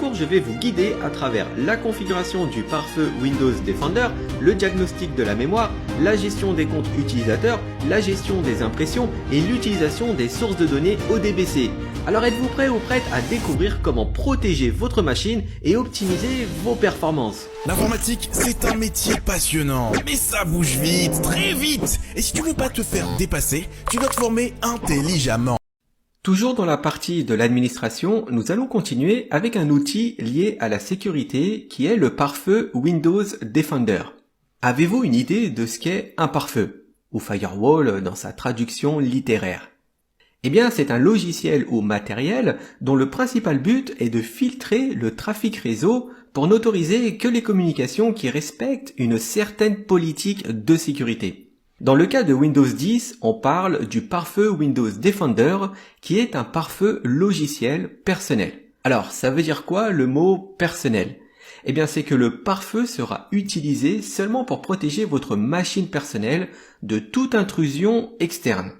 cours, je vais vous guider à travers la configuration du pare-feu Windows Defender, le diagnostic de la mémoire, la gestion des comptes utilisateurs, la gestion des impressions et l'utilisation des sources de données ODBC. Alors êtes-vous prêt ou prête à découvrir comment protéger votre machine et optimiser vos performances? L'informatique, c'est un métier passionnant, mais ça bouge vite, très vite. Et si tu veux pas te faire dépasser, tu dois te former intelligemment. Toujours dans la partie de l'administration, nous allons continuer avec un outil lié à la sécurité qui est le pare-feu Windows Defender. Avez-vous une idée de ce qu'est un pare-feu, ou firewall dans sa traduction littéraire? Eh bien, c'est un logiciel ou matériel dont le principal but est de filtrer le trafic réseau pour n'autoriser que les communications qui respectent une certaine politique de sécurité. Dans le cas de Windows 10, on parle du pare-feu Windows Defender qui est un pare-feu logiciel personnel. Alors, ça veut dire quoi le mot personnel? Eh bien, c'est que le pare-feu sera utilisé seulement pour protéger votre machine personnelle de toute intrusion externe.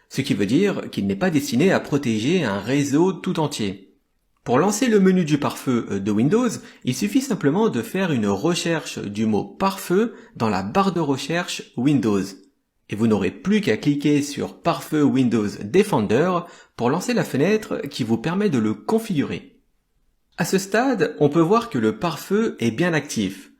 Ce qui veut dire qu'il n'est pas destiné à protéger un réseau tout entier. Pour lancer le menu du pare-feu de Windows, il suffit simplement de faire une recherche du mot pare-feu dans la barre de recherche Windows. Et vous n'aurez plus qu'à cliquer sur pare-feu Windows Defender pour lancer la fenêtre qui vous permet de le configurer. À ce stade, on peut voir que le pare-feu est bien actif.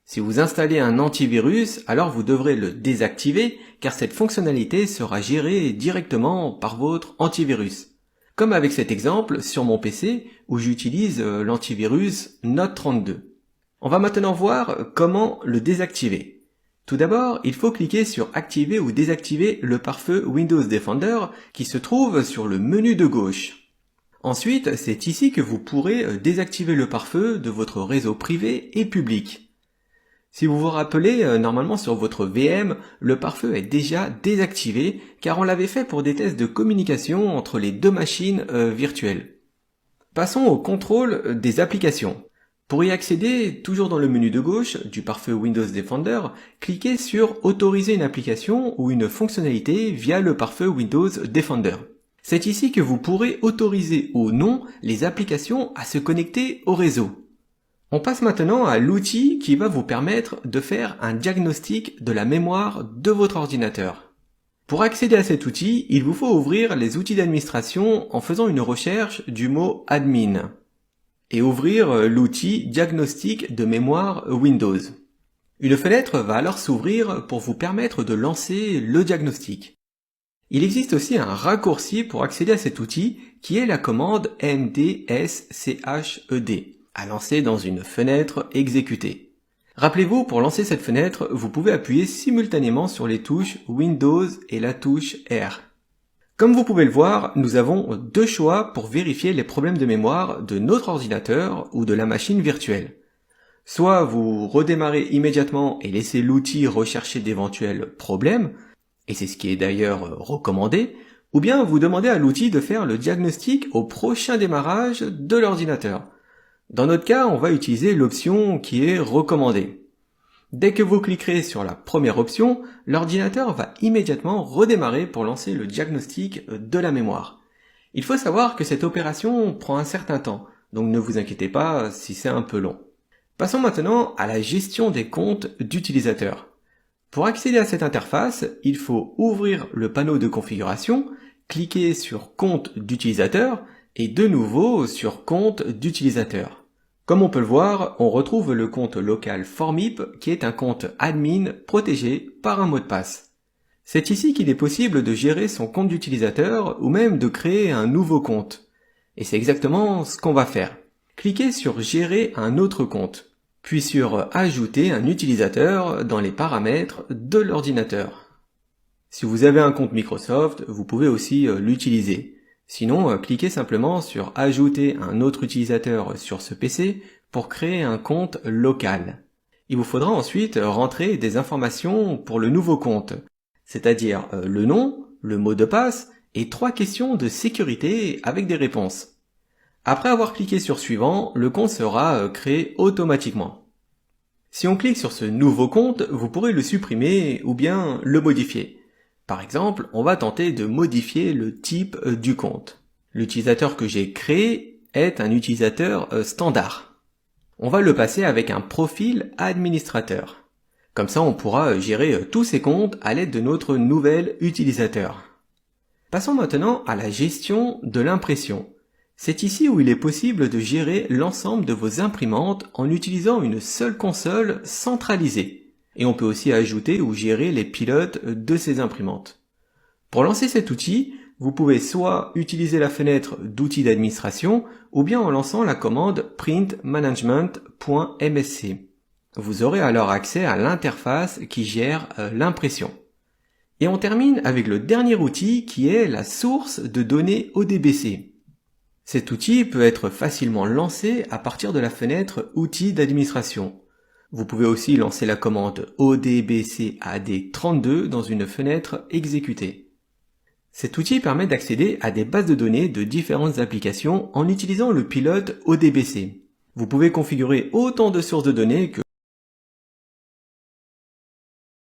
Si vous installez un antivirus, alors vous devrez le désactiver car cette fonctionnalité sera gérée directement par votre antivirus. Comme avec cet exemple sur mon PC où j'utilise l'antivirus Note32. On va maintenant voir comment le désactiver. Tout d'abord, il faut cliquer sur activer ou désactiver le pare-feu Windows Defender qui se trouve sur le menu de gauche. Ensuite, c'est ici que vous pourrez désactiver le pare-feu de votre réseau privé et public. Si vous vous rappelez, normalement sur votre VM, le pare-feu est déjà désactivé car on l'avait fait pour des tests de communication entre les deux machines virtuelles. Passons au contrôle des applications. Pour y accéder, toujours dans le menu de gauche du pare-feu Windows Defender, cliquez sur autoriser une application ou une fonctionnalité via le pare-feu Windows Defender. C'est ici que vous pourrez autoriser ou non les applications à se connecter au réseau. On passe maintenant à l'outil qui va vous permettre de faire un diagnostic de la mémoire de votre ordinateur. Pour accéder à cet outil, il vous faut ouvrir les outils d'administration en faisant une recherche du mot admin et ouvrir l'outil diagnostic de mémoire Windows. Une fenêtre va alors s'ouvrir pour vous permettre de lancer le diagnostic. Il existe aussi un raccourci pour accéder à cet outil qui est la commande mdsched à lancer dans une fenêtre exécutée. Rappelez-vous, pour lancer cette fenêtre, vous pouvez appuyer simultanément sur les touches Windows et la touche R. Comme vous pouvez le voir, nous avons deux choix pour vérifier les problèmes de mémoire de notre ordinateur ou de la machine virtuelle. Soit vous redémarrez immédiatement et laissez l'outil rechercher d'éventuels problèmes, et c'est ce qui est d'ailleurs recommandé, ou bien vous demandez à l'outil de faire le diagnostic au prochain démarrage de l'ordinateur. Dans notre cas, on va utiliser l'option qui est recommandée. Dès que vous cliquerez sur la première option, l'ordinateur va immédiatement redémarrer pour lancer le diagnostic de la mémoire. Il faut savoir que cette opération prend un certain temps, donc ne vous inquiétez pas si c'est un peu long. Passons maintenant à la gestion des comptes d'utilisateurs. Pour accéder à cette interface, il faut ouvrir le panneau de configuration, cliquer sur compte d'utilisateur et de nouveau sur compte d'utilisateur. Comme on peut le voir, on retrouve le compte local Formip qui est un compte admin protégé par un mot de passe. C'est ici qu'il est possible de gérer son compte d'utilisateur ou même de créer un nouveau compte. Et c'est exactement ce qu'on va faire. Cliquez sur Gérer un autre compte, puis sur Ajouter un utilisateur dans les paramètres de l'ordinateur. Si vous avez un compte Microsoft, vous pouvez aussi l'utiliser. Sinon, cliquez simplement sur Ajouter un autre utilisateur sur ce PC pour créer un compte local. Il vous faudra ensuite rentrer des informations pour le nouveau compte, c'est-à-dire le nom, le mot de passe et 3 questions de sécurité avec des réponses. Après avoir cliqué sur Suivant, le compte sera créé automatiquement. Si on clique sur ce nouveau compte, vous pourrez le supprimer ou bien le modifier. Par exemple, on va tenter de modifier le type du compte. L'utilisateur que j'ai créé est un utilisateur standard. On va le passer avec un profil administrateur. Comme ça, on pourra gérer tous ses comptes à l'aide de notre nouvel utilisateur. Passons maintenant à la gestion de l'impression. C'est ici où il est possible de gérer l'ensemble de vos imprimantes en utilisant une seule console centralisée. Et on peut aussi ajouter ou gérer les pilotes de ces imprimantes. Pour lancer cet outil, vous pouvez soit utiliser la fenêtre d'outils d'administration ou bien en lançant la commande printmanagement.msc. Vous aurez alors accès à l'interface qui gère l'impression. Et on termine avec le dernier outil qui est la source de données ODBC. Cet outil peut être facilement lancé à partir de la fenêtre outils d'administration. Vous pouvez aussi lancer la commande odbcad32 dans une fenêtre exécutée. Cet outil permet d'accéder à des bases de données de différentes applications en utilisant le pilote ODBC. Vous pouvez configurer autant de sources de données que